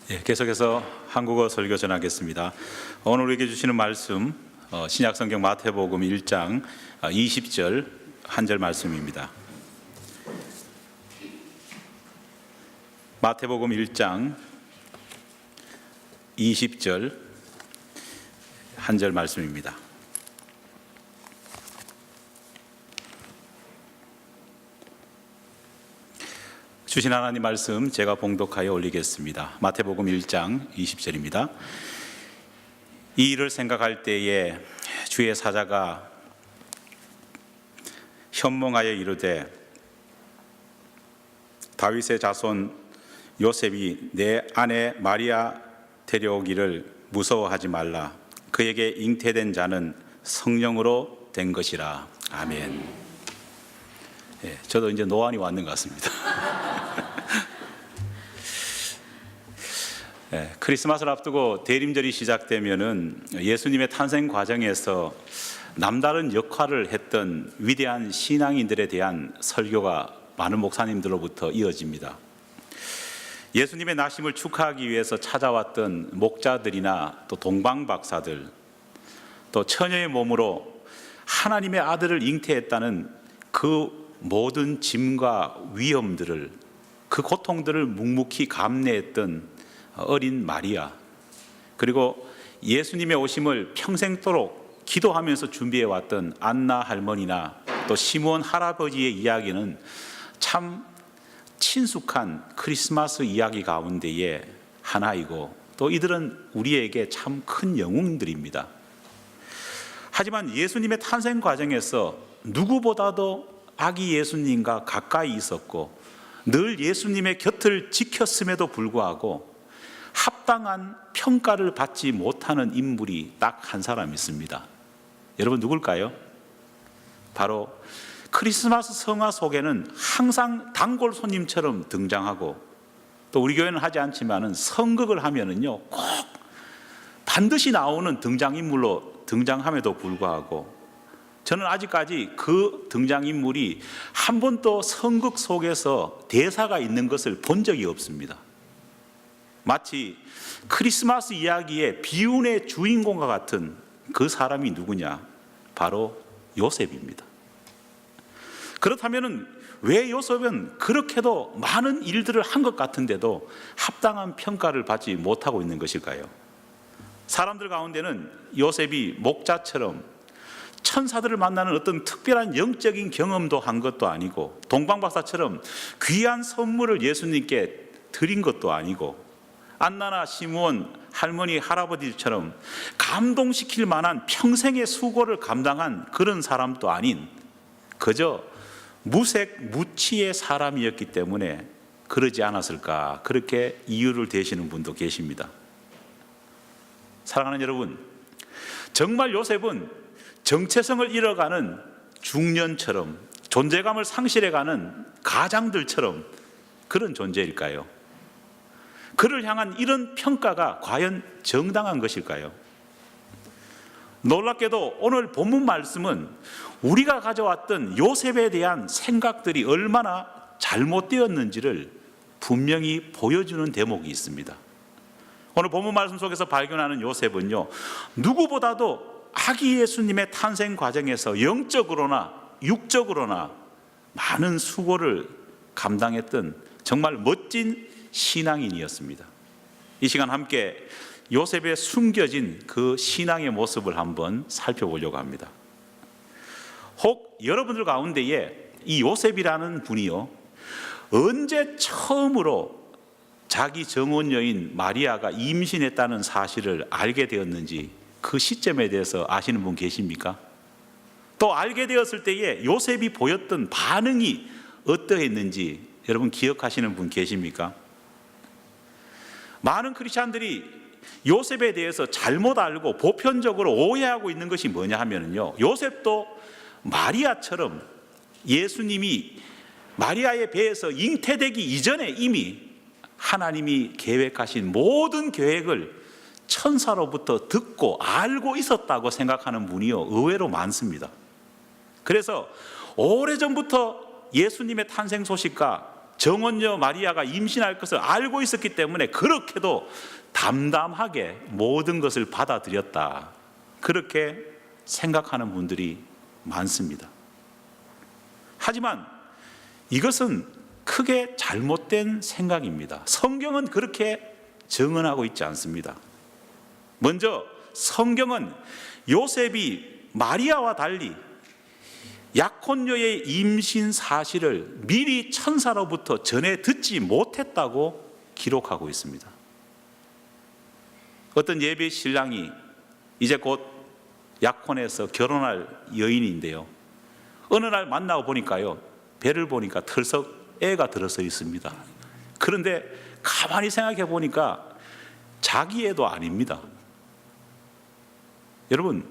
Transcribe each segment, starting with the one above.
계속해서 한국어 설교 전하겠습니다. 오늘 우리에게 주시는 말씀 신약성경 마태복음 1장 20절 한 절 말씀입니다. 마태복음 1장 20절 한 절 말씀입니다. 주신 하나님 말씀 제가 봉독하여 올리겠습니다. 마태복음 1장 20절입니다. 이 일을 생각할 때에 주의 사자가 현몽하여 이르되 다윗의 자손 요셉이 내 아내 마리아 데려오기를 무서워하지 말라. 그에게 잉태된 성령으로 된 것이라. 아멘. 저도 이제 노안이 왔는 것 같습니다. 크리스마스를 앞두고 대림절이 시작되면은 예수님의 탄생 과정에서 남다른 역할을 했던 위대한 신앙인들에 대한 설교가 많은 목사님들로부터 이어집니다. 예수님의 나심을 축하하기 위해서 찾아왔던 목자들이나 또 동방박사들, 또 처녀의 몸으로 하나님의 아들을 잉태했다는 그 모든 짐과 위험들을, 그 고통들을 묵묵히 감내했던 어린 마리아, 그리고 예수님의 오심을 평생도록 기도하면서 준비해왔던 안나 할머니나 또 시므온 할아버지의 이야기는 참 친숙한 크리스마스 이야기 가운데의 하나이고, 또 이들은 우리에게 참 큰 영웅들입니다. 하지만 예수님의 탄생 과정에서 누구보다도 아기 예수님과 가까이 있었고 늘 예수님의 곁을 지켰음에도 불구하고 합당한 평가를 받지 못하는 인물이 딱 한 사람 있습니다. 여러분 누굴까요? 바로 크리스마스 성화 속에는 항상 단골 손님처럼 등장하고, 또 우리 교회는 하지 않지만은 성극을 하면은요 꼭 반드시 나오는 등장인물로 등장함에도 불구하고 저는 아직까지 그 등장인물이 한 번도 성극 속에서 대사가 있는 것을 본 적이 없습니다. 마치 크리스마스 이야기의 비운의 주인공과 같은 그 사람이 누구냐? 바로 요셉입니다. 그렇다면 왜 요셉은 그렇게도 많은 일들을 한 것 같은데도 합당한 평가를 받지 못하고 있는 것일까요? 사람들 가운데는 요셉이 목자처럼 천사들을 만나는 어떤 특별한 영적인 경험도 한 것도 아니고, 동방박사처럼 귀한 선물을 예수님께 드린 것도 아니고, 안나나 시므온 할머니 할아버지처럼 감동시킬 만한 평생의 수고를 감당한 그런 사람도 아닌 그저 무색 무취의 사람이었기 때문에 그러지 않았을까, 그렇게 이유를 대시는 분도 계십니다. 사랑하는 여러분, 정말 요셉은 정체성을 잃어가는 중년처럼, 존재감을 상실해가는 가장들처럼 그런 존재일까요? 그를 향한 이런 평가가 과연 정당한 것일까요? 놀랍게도 오늘 본문 말씀은 우리가 가져왔던 요셉에 대한 생각들이 얼마나 잘못되었는지를 분명히 보여주는 대목이 있습니다. 오늘 본문 말씀 속에서 발견하는 요셉은요, 누구보다도 아기 예수님의 탄생 과정에서 영적으로나 육적으로나 많은 수고를 감당했던 정말 멋진 신앙인이었습니다. 이 시간 함께 요셉의 숨겨진 그 신앙의 모습을 한번 살펴보려고 합니다. 혹 여러분들 가운데에 이 요셉이라는 분이요, 언제 처음으로 자기 정혼 여인 마리아가 임신했다는 사실을 알게 되었는지 그 시점에 대해서 아시는 분 계십니까? 또 알게 되었을 때에 요셉이 보였던 반응이 어떠했는지 여러분 기억하시는 분 계십니까? 많은 크리스찬들이 요셉에 대해서 잘못 알고 보편적으로 오해하고 있는 것이 뭐냐 하면요, 요셉도 마리아처럼 예수님이 마리아의 배에서 잉태되기 이전에 이미 하나님이 계획하신 모든 계획을 천사로부터 듣고 알고 있었다고 생각하는 분이요 의외로 많습니다. 그래서 오래전부터 예수님의 탄생 소식과 정혼녀 마리아가 임신할 것을 알고 있었기 때문에 그렇게도 담담하게 모든 것을 받아들였다, 그렇게 생각하는 분들이 많습니다. 하지만 이것은 크게 잘못된 생각입니다. 성경은 그렇게 증언하고 있지 않습니다. 먼저 성경은 요셉이 마리아와 달리 약혼녀의 임신 사실을 미리 천사로부터 전해 듣지 못했다고 기록하고 있습니다. 어떤 예배 신랑이 이제 곧 약혼해서 결혼할 여인인데요, 어느 날 만나고 보니까요, 배를 보니까 털썩 애가 들어서 있습니다. 그런데 가만히 생각해 보니까 자기 애도 아닙니다. 여러분,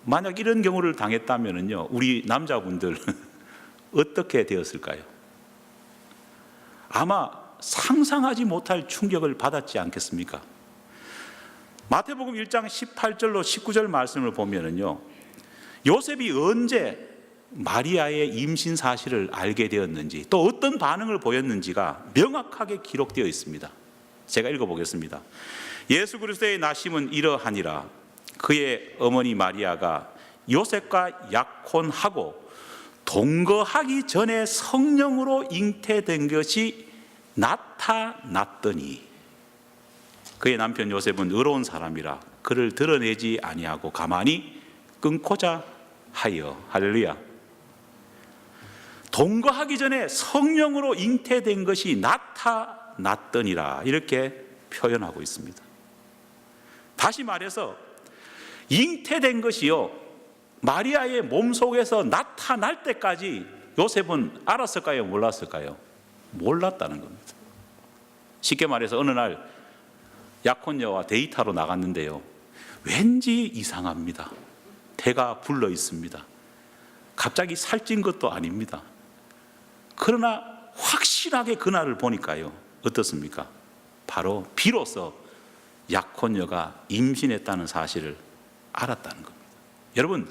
만약 이런 경우를 당했다면요, 우리 남자분들 어떻게 되었을까요? 아마 상상하지 못할 충격을 받았지 않겠습니까? 마태복음 1장 18절로 19절 말씀을 보면은요, 요셉이 언제 마리아의 임신 사실을 알게 되었는지, 또 어떤 반응을 보였는지가 명확하게 기록되어 있습니다. 제가 읽어보겠습니다. 예수 그리스도의 나심은 이러하니라. 그의 어머니 마리아가 요셉과 약혼하고 동거하기 전에 성령으로 잉태된 것이 나타났더니, 그의 남편 요셉은 의로운 사람이라 그를 드러내지 아니하고 가만히 끊고자 하여. 할렐루야. 동거하기 전에 성령으로 잉태된 것이 나타났더니라, 이렇게 표현하고 있습니다. 다시 말해서 잉태된 것이요, 마리아의 몸속에서 나타날 때까지 요셉은 알았을까요, 몰랐을까요? 몰랐다는 겁니다. 쉽게 말해서 어느 날 약혼녀와 데이트하러 나갔는데요, 왠지 이상합니다. 배가 불러 있습니다. 갑자기 살찐 것도 아닙니다. 그러나 확실하게 그날을 보니까요, 어떻습니까? 바로 비로소 약혼녀가 임신했다는 사실을 알았다는 겁니다. 여러분,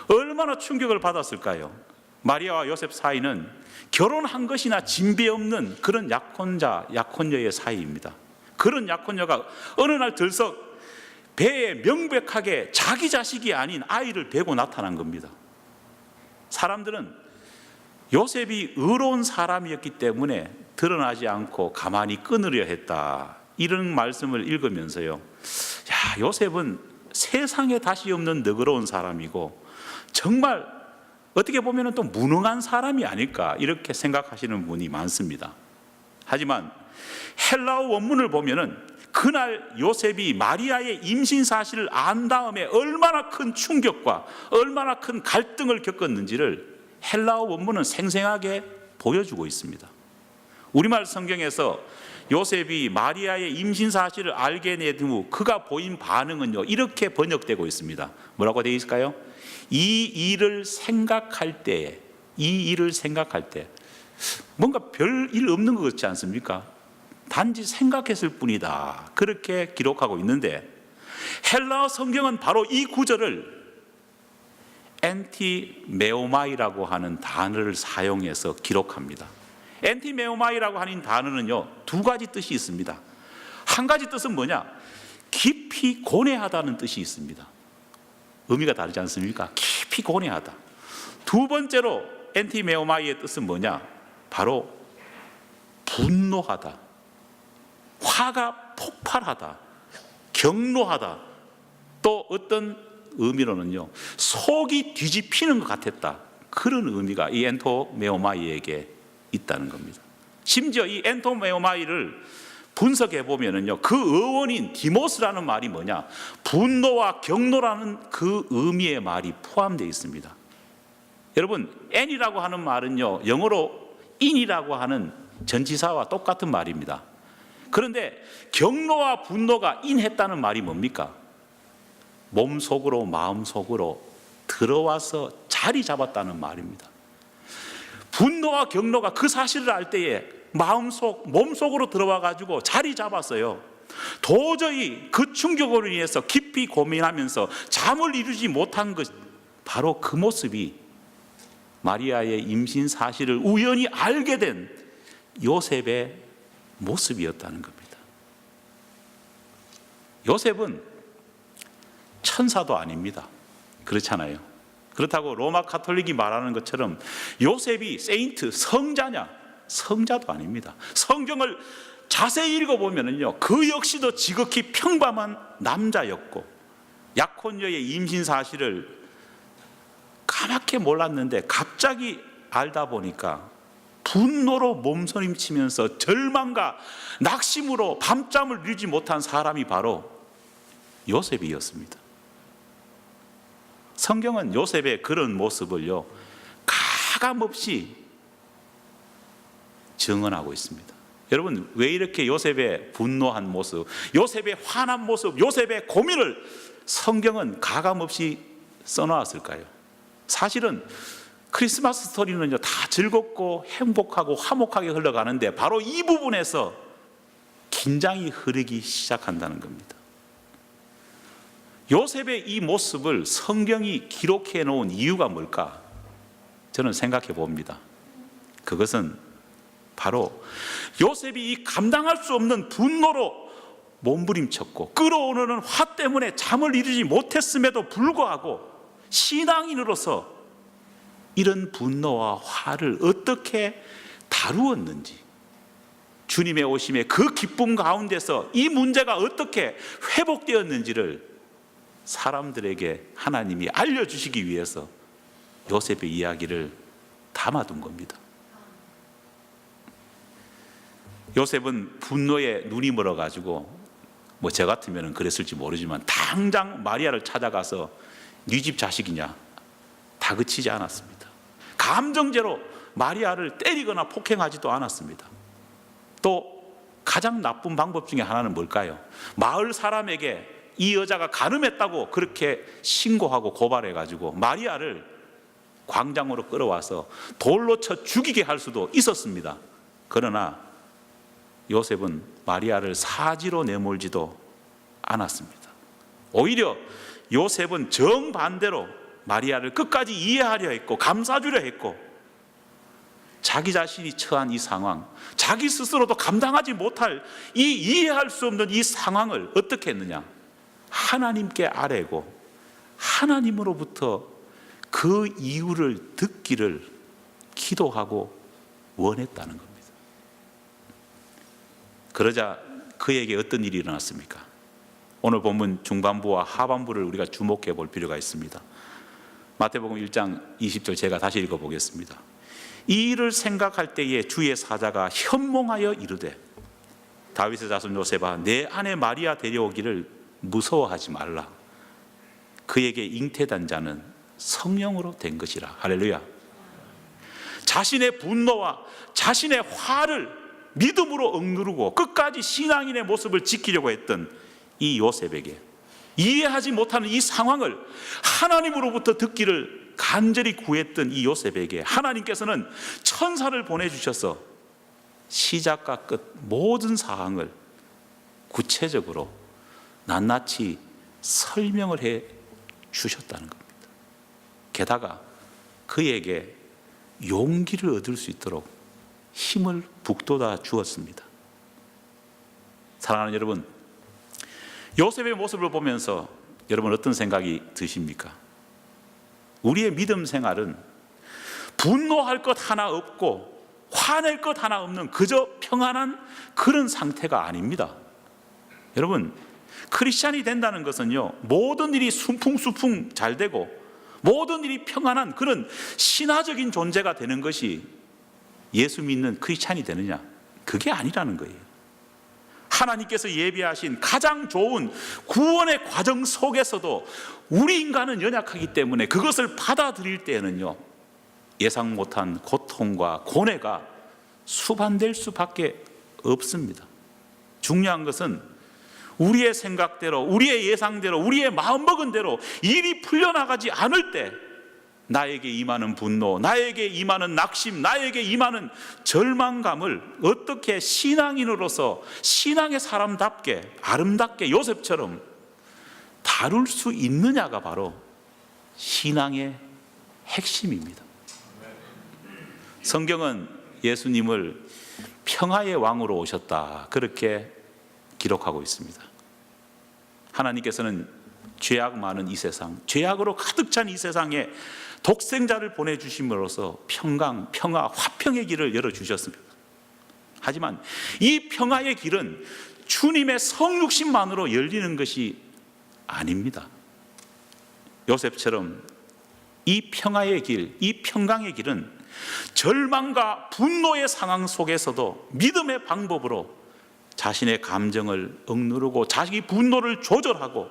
얼마나 충격을 받았을까요? 마리아와 요셉 사이는 결혼한 것이나 진배 없는 그런 약혼녀의 사이입니다. 그런 약혼녀가 어느 날 들썩 배에 명백하게 자기 자식이 아닌 아이를 베고 나타난 겁니다. 사람들은 요셉이 의로운 사람이었기 때문에 드러나지 않고 가만히 끊으려 했다, 이런 말씀을 읽으면서요, 야, 요셉은 세상에 다시 없는 너그러운 사람이고 정말 어떻게 보면 또 무능한 사람이 아닐까, 이렇게 생각하시는 분이 많습니다. 하지만 헬라어 원문을 보면은 그날 요셉이 마리아의 임신 사실을 안 다음에 얼마나 큰 충격과 얼마나 큰 갈등을 겪었는지를 헬라어 원문은 생생하게 보여주고 있습니다. 우리말 성경에서 요셉이 마리아의 임신 사실을 알게 된 후 그가 보인 반응은요, 이렇게 번역되고 있습니다. 뭐라고 되어 있을까요? 이 일을 생각할 때 뭔가 별일 없는 것 같지 않습니까? 단지 생각했을 뿐이다, 그렇게 기록하고 있는데, 헬라어 성경은 바로 이 구절을 엔티메오마이라고 하는 단어를 사용해서 기록합니다. 엔티메오마이라고 하는 단어는요, 두 가지 뜻이 있습니다. 한 가지 뜻은 뭐냐? 깊이 고뇌하다는 뜻이 있습니다. 의미가 다르지 않습니까? 깊이 고뇌하다. 두 번째로 엔티메오마이의 뜻은 뭐냐? 바로 분노하다, 화가 폭발하다, 경노하다, 또 어떤 의미로는요, 속이 뒤집히는 것 같았다, 그런 의미가 이 엔토메오마이에게 있다는 겁니다. 심지어 이 엔토메오마이를 분석해 보면은요, 그 어원인 디모스라는 말이 뭐냐? 분노와 경노라는 그 의미의 말이 포함되어 있습니다. 여러분, N이라고 하는 말은요, 영어로 in이라고 하는 전치사와 똑같은 말입니다. 그런데 경노와 분노가 인했다는 말이 뭡니까? 몸속으로, 마음속으로 들어와서 자리 잡았다는 말입니다. 분노와 경노가 그 사실을 알 때에 몸속으로 들어와 가지고 자리 잡았어요. 도저히 그 충격으로 인해서 깊이 고민하면서 잠을 이루지 못한 것, 바로 그 모습이 마리아의 임신 사실을 우연히 알게 된 요셉의 모습이었다는 겁니다. 요셉은 천사도 아닙니다. 그렇잖아요. 그렇다고 로마 카톨릭이 말하는 것처럼 요셉이 세인트, 성자냐? 성자도 아닙니다. 성경을 자세히 읽어보면요, 그 역시도 지극히 평범한 남자였고 약혼녀의 임신 사실을 까맣게 몰랐는데 갑자기 알다 보니까 분노로 몸서림치면서 절망과 낙심으로 밤잠을 이루지 못한 사람이 바로 요셉이었습니다. 성경은 요셉의 그런 모습을요, 가감없이 증언하고 있습니다. 여러분, 왜 이렇게 요셉의 분노한 모습, 요셉의 화난 모습, 요셉의 고민을 성경은 가감없이 써놓았을까요? 사실은 크리스마스 스토리는요, 다 즐겁고 행복하고 화목하게 흘러가는데 바로 이 부분에서 긴장이 흐르기 시작한다는 겁니다. 요셉의 이 모습을 성경이 기록해 놓은 이유가 뭘까? 저는 생각해 봅니다. 그것은 바로 요셉이 이 감당할 수 없는 분노로 몸부림쳤고 끌어오르는 화 때문에 잠을 이루지 못했음에도 불구하고 신앙인으로서 이런 분노와 화를 어떻게 다루었는지, 주님의 오심에 그 기쁨 가운데서 이 문제가 어떻게 회복되었는지를 사람들에게 하나님이 알려주시기 위해서 요셉의 이야기를 담아둔 겁니다. 요셉은 분노에 눈이 멀어가지고 저 같으면 그랬을지 모르지만 당장 마리아를 찾아가서 네 집 자식이냐 다그치지 않았습니다. 감정제로 마리아를 때리거나 폭행하지도 않았습니다. 또 가장 나쁜 방법 중에 하나는 뭘까요? 마을 사람에게 이 여자가 간음했다고 그렇게 신고하고 고발해가지고 마리아를 광장으로 끌어와서 돌로 쳐 죽이게 할 수도 있었습니다. 그러나 요셉은 마리아를 사지로 내몰지도 않았습니다. 오히려 요셉은 정반대로 마리아를 끝까지 이해하려 했고 감싸주려 했고, 자기 자신이 처한 이 상황, 자기 스스로도 감당하지 못할 이 이해할 수 없는 이 상황을 어떻게 했느냐? 하나님께 아뢰고 하나님으로부터 그 이유를 듣기를 기도하고 원했다는 겁니다. 그러자 그에게 어떤 일이 일어났습니까? 오늘 본문 중반부와 하반부를 우리가 주목해 볼 필요가 있습니다. 마태복음 1장 20절 제가 다시 읽어보겠습니다. 이 일을 생각할 때에 주의 사자가 현몽하여 이르되 다윗의 자손 요셉아, 내 아내 마리아 데려오기를 무서워하지 말라. 그에게 잉태된 자는 성령으로 된 것이라. 할렐루야. 자신의 분노와 자신의 화를 믿음으로 억누르고 끝까지 신앙인의 모습을 지키려고 했던 이 요셉에게, 이해하지 못하는 이 상황을 하나님으로부터 듣기를 간절히 구했던 이 요셉에게 하나님께서는 천사를 보내주셔서 시작과 끝 모든 사항을 구체적으로 낱낱이 설명을 해 주셨다는 겁니다. 게다가 그에게 용기를 얻을 수 있도록 힘을 북돋아 주었습니다. 사랑하는 여러분, 요셉의 모습을 보면서 여러분 어떤 생각이 드십니까? 우리의 믿음 생활은 분노할 것 하나 없고 화낼 것 하나 없는 그저 평안한 그런 상태가 아닙니다. 여러분, 크리스찬이 된다는 것은요, 모든 일이 순풍순풍 잘 되고 모든 일이 평안한 그런 신화적인 존재가 되는 것이 예수 믿는 크리스찬이 되느냐? 그게 아니라는 거예요. 하나님께서 예비하신 가장 좋은 구원의 과정 속에서도 우리 인간은 연약하기 때문에 그것을 받아들일 때에는요, 예상 못한 고통과 고뇌가 수반될 수밖에 없습니다. 중요한 것은 우리의 생각대로, 우리의 예상대로, 우리의 마음먹은 대로 일이 풀려나가지 않을 때 나에게 임하는 분노, 나에게 임하는 낙심, 나에게 임하는 절망감을 어떻게 신앙인으로서 신앙의 사람답게 아름답게 요셉처럼 다룰 수 있느냐가 바로 신앙의 핵심입니다. 성경은 예수님을 평화의 왕으로 오셨다, 그렇게 기록하고 있습니다. 하나님께서는 죄악 많은 이 세상, 죄악으로 가득 찬 이 세상에 독생자를 보내주심으로써 평강, 평화, 화평의 길을 열어주셨습니다. 하지만 이 평화의 길은 주님의 성육신만으로 열리는 것이 아닙니다. 요셉처럼 이 평화의 길, 이 평강의 길은 절망과 분노의 상황 속에서도 믿음의 방법으로 자신의 감정을 억누르고 자기 분노를 조절하고,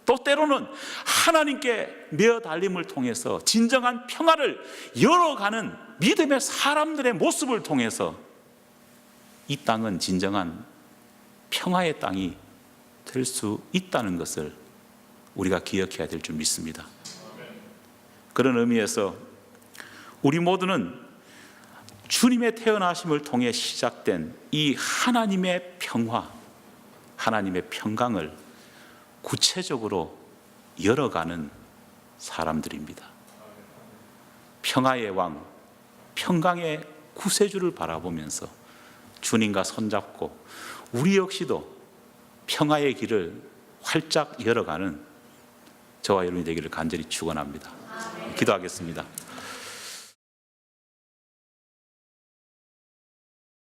또 때로는 하나님께 매어달림을 통해서 진정한 평화를 열어가는 믿음의 사람들의 모습을 통해서 이 땅은 진정한 평화의 땅이 될 수 있다는 것을 우리가 기억해야 될 줄 믿습니다. 그런 의미에서 우리 모두는 주님의 태어나심을 통해 시작된 이 하나님의 평화, 하나님의 평강을 구체적으로 열어가는 사람들입니다. 평화의 왕, 평강의 구세주를 바라보면서 주님과 손잡고 우리 역시도 평화의 길을 활짝 열어가는 저와 여러분이 되기를 간절히 축원합니다. 기도하겠습니다.